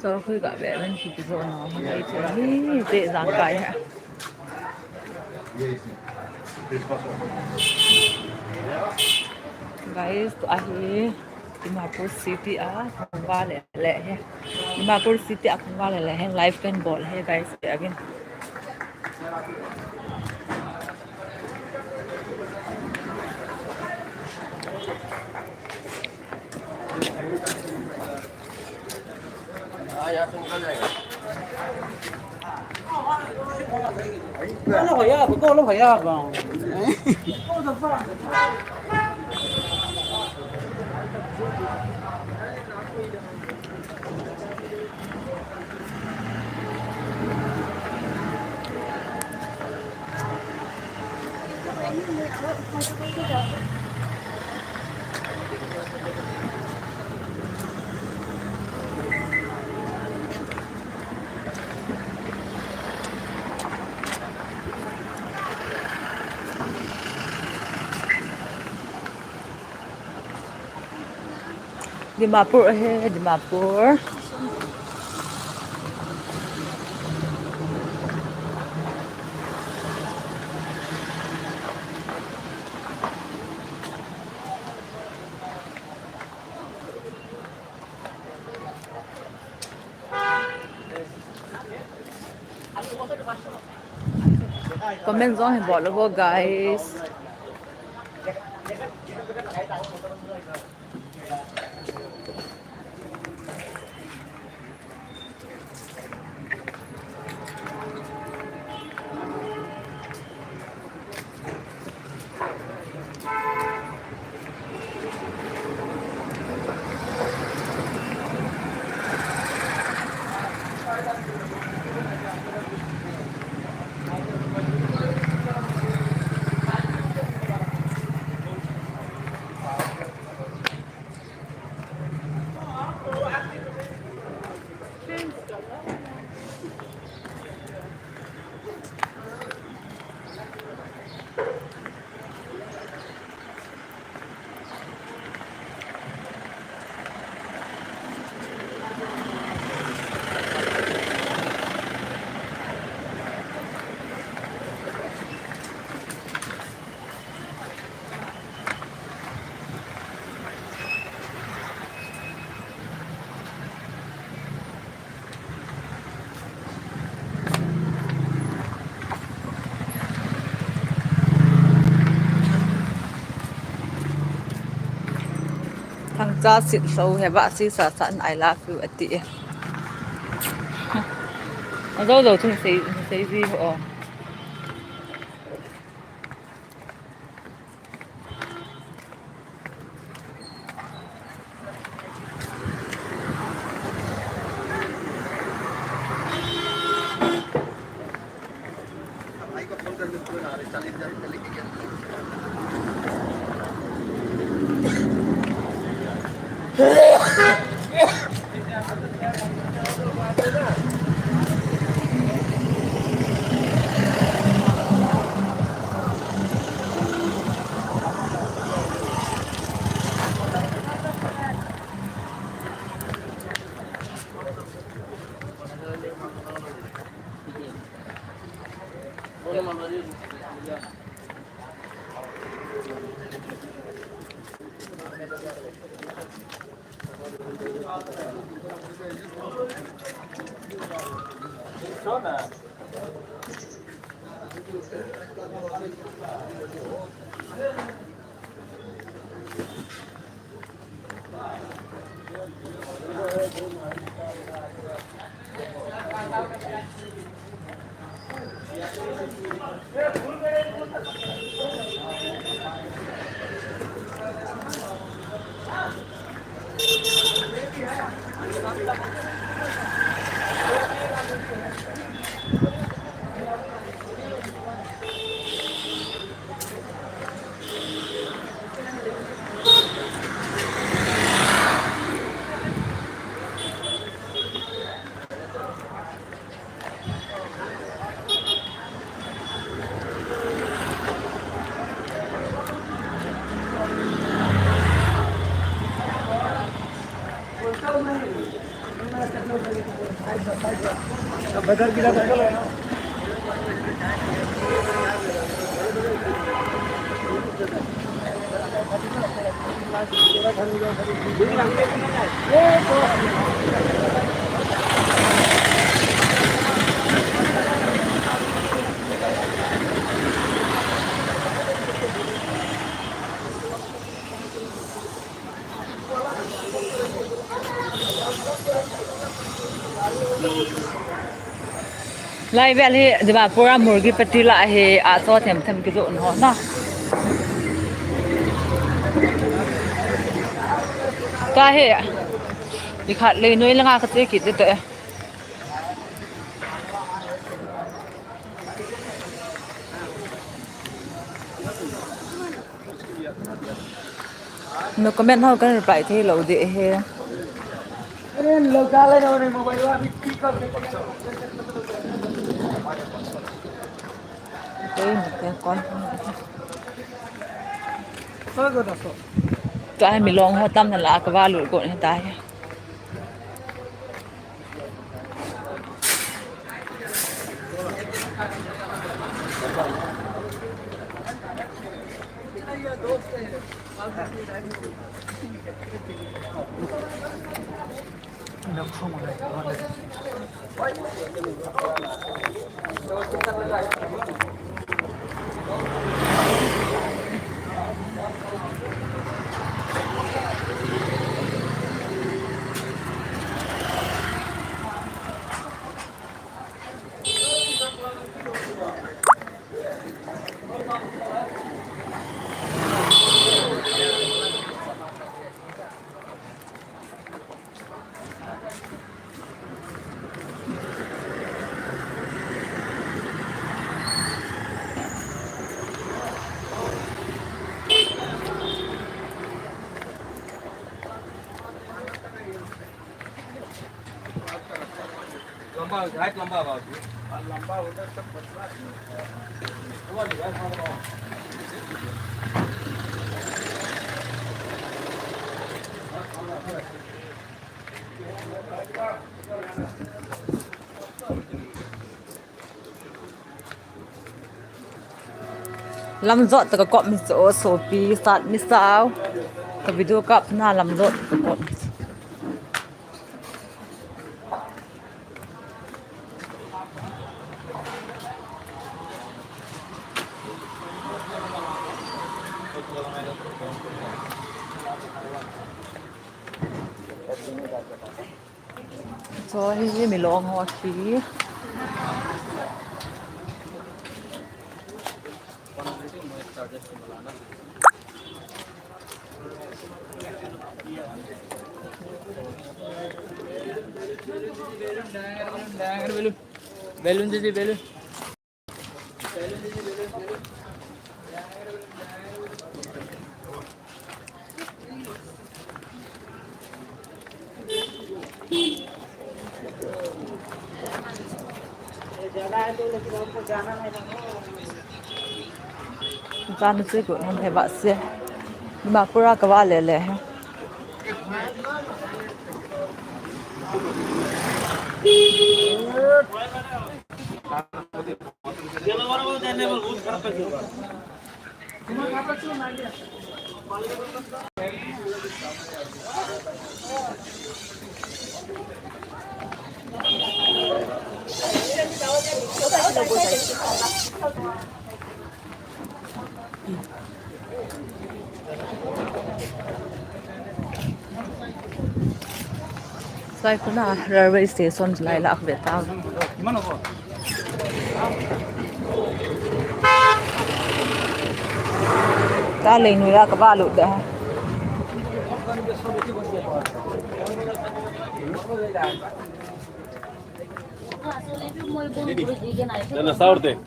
cho khi gặp bé bên thì rồi nó hay thì dễ dàng cái hả guys to ahi Dimapur city không qua lẹ lẹ he Dimapur city không qua lẹ lẹ he live can ball he guys again nó phải à, cô nó phải à, vâng. Dimapur he Dimapur comment zone he ball over guys thằng cha xịn sâu he Vahxhy sa san I love you at the rồi rồi thùng thấy gì hả बदर की cycle है Lai vel hi Dimapur a murgi patila he a to them them ki zo no na ka he đi khát lên nuôi là ngã cái gì kít đấy nó comment thôi cái reply thì lâu đi he लोग डाले ना उन्हें mobile वाली की कर cái con सो दसो cái mình long hoa tâm là cái va lụi cột hiện tại लंबा height लंबा बाबू लंबा उधर तक पतला वो नहीं làm rộn từ cái cọp mình số pi sát mi sao cái video cọp na làm rộn cái cọp cho hi mi long hoa khí balloon दीजिए balloon जाना है तो लेकिन हमको जाना है ना ra nó chơi của em thấy bạn xe nhưng mà pura cái va lẻ lẻ ha Sai ko na railway station lai lak ve ta gimana kok ta lên nuôi ra cái ba lụt đấy Jangan sahur deh.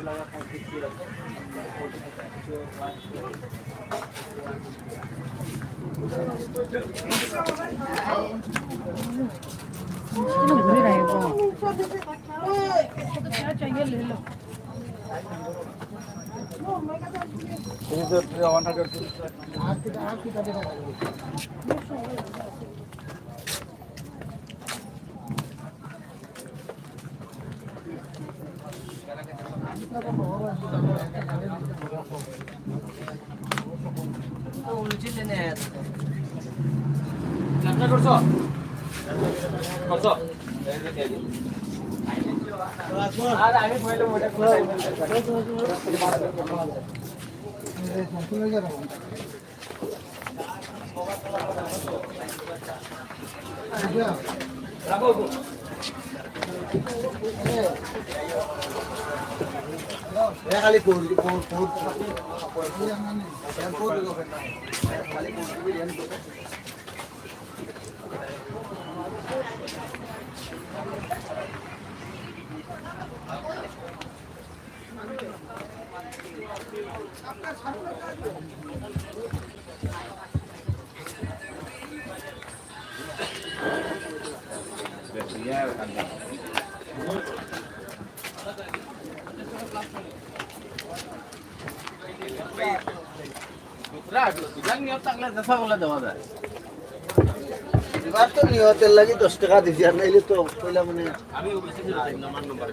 घूम रहे हैं वो तो नहीं होते लगी 10 টাকা দিছি আর নাইলে তো কইলা মানে আমি আমার number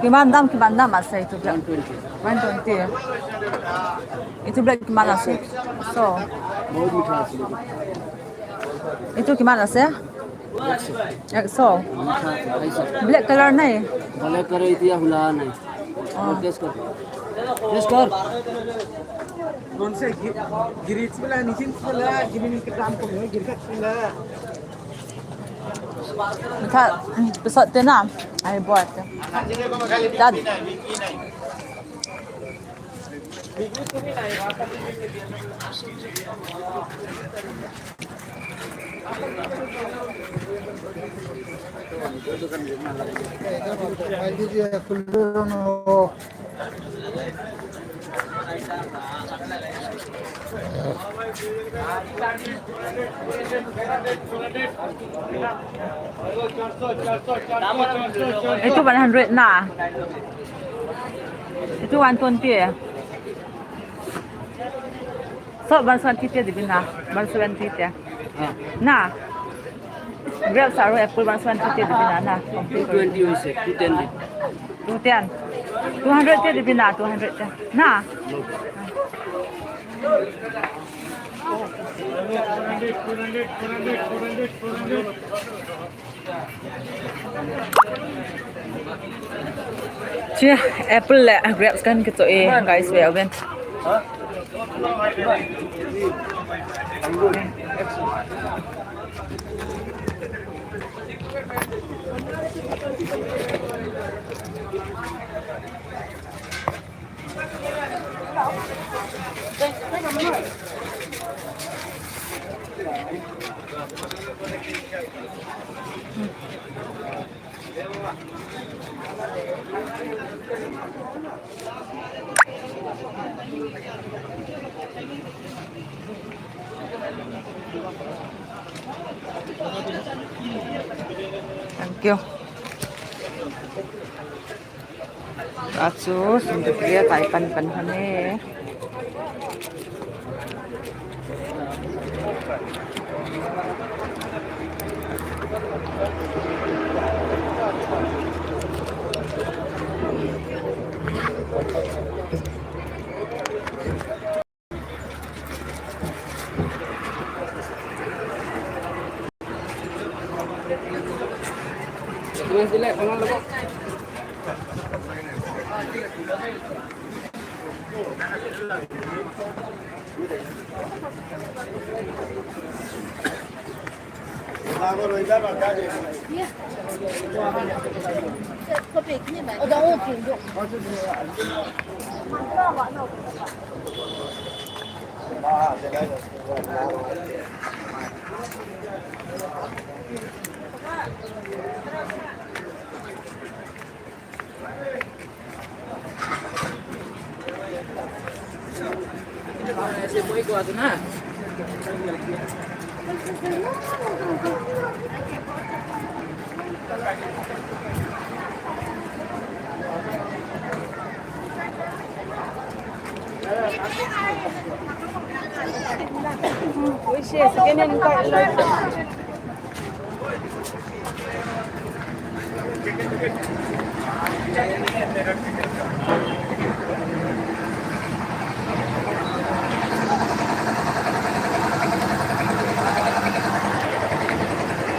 Gimana masa itu black? 120 ya? Itu black gimana sih? So, बहुत मीठा আছে itu gimana sih? So, मीठा कैसा black color नहीं? भले करे इतिया हुला नहीं और टेस्ट कर कौन से गिरीच वाला निचिन वाला गिरिन के काम को है गिरखत वाला Kita besok tena, I buat. Dad. Itu 100 na. Itu 120 ya. So, 120 di bina. 120 ya. Na. Grab saru apple 120 di bina na. 220 होइसे 210 210. 200 di bina 200. Na. Cia, apple lah, grab kan gitu guys, well ben. Thank you. Asus, untuk dia kaipan kami.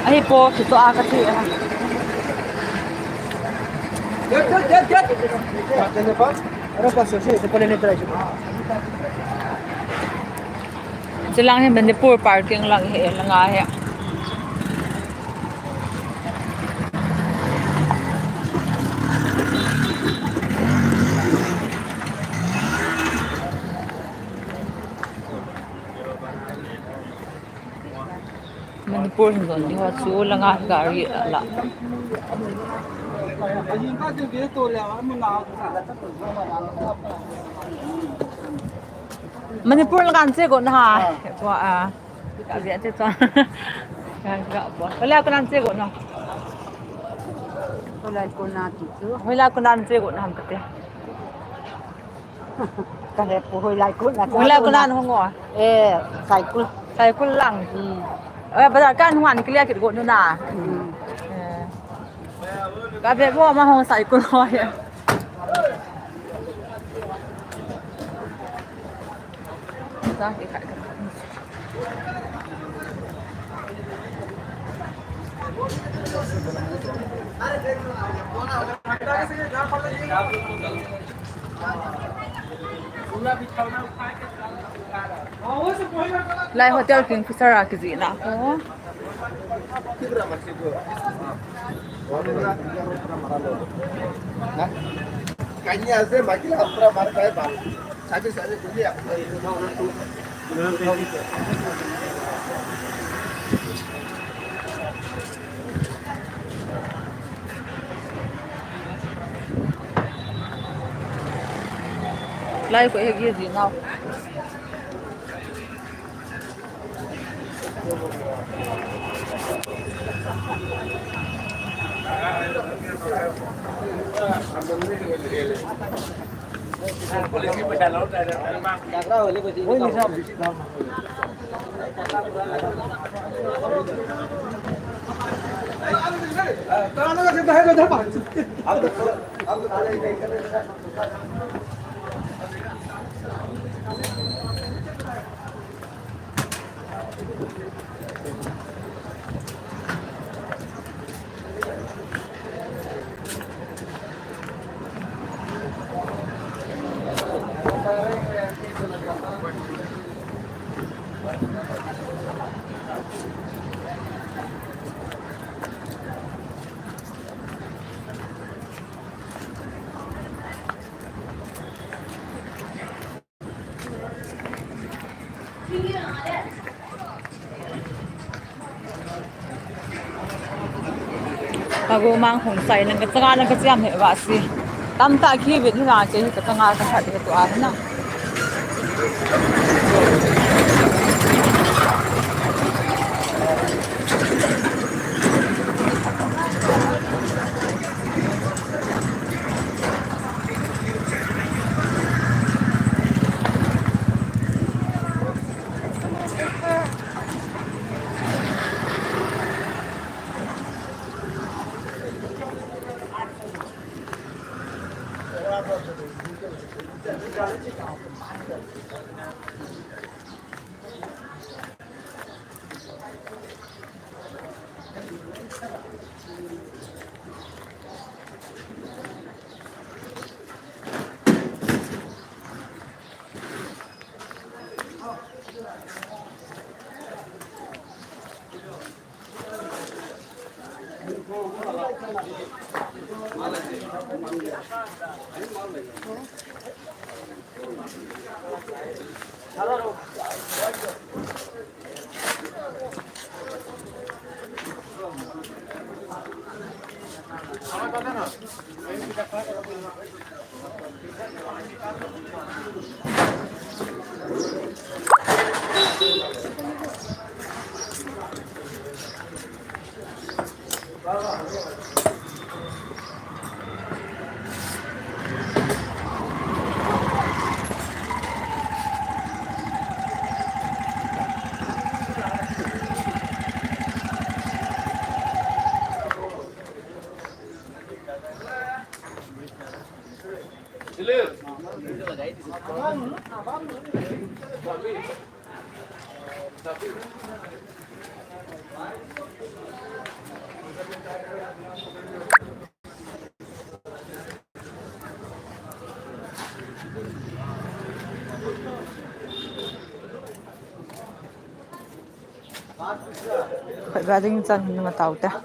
Ay po, ito agad siya. Silang yung Dimapur parking lang lang nga. Dimapur doon di hatsu lang nga gari ala. Dimapur lang kan se ko na ha. Ko ka biya te to. Ka po. Wala ko nan se ko no. Wala ko nan se ko na ham kate. Kaya po hulay ko na. Wala ko nan hongo. Cycle. Cycle lang. Bazar kan huan clear kit ko no na. Ka biya po ma hong cycle ho ya. Ra cái khải lại hotel Kingfisher cái gì nào có Kayaknya saya bagi lah pernah marah saya bang. Saya dulu ya. lại có cái gì nào Polisi berjalan dari memang. Oh ini sama bisik sama. Tangan nggak sih bahaya dah pak. Bago mang hong sai nang katanga nang kasyam he wasi tam ta khi bit na ke katanga ka khat ke to a na Phải ba tinh chân nhưng mà tàu ta.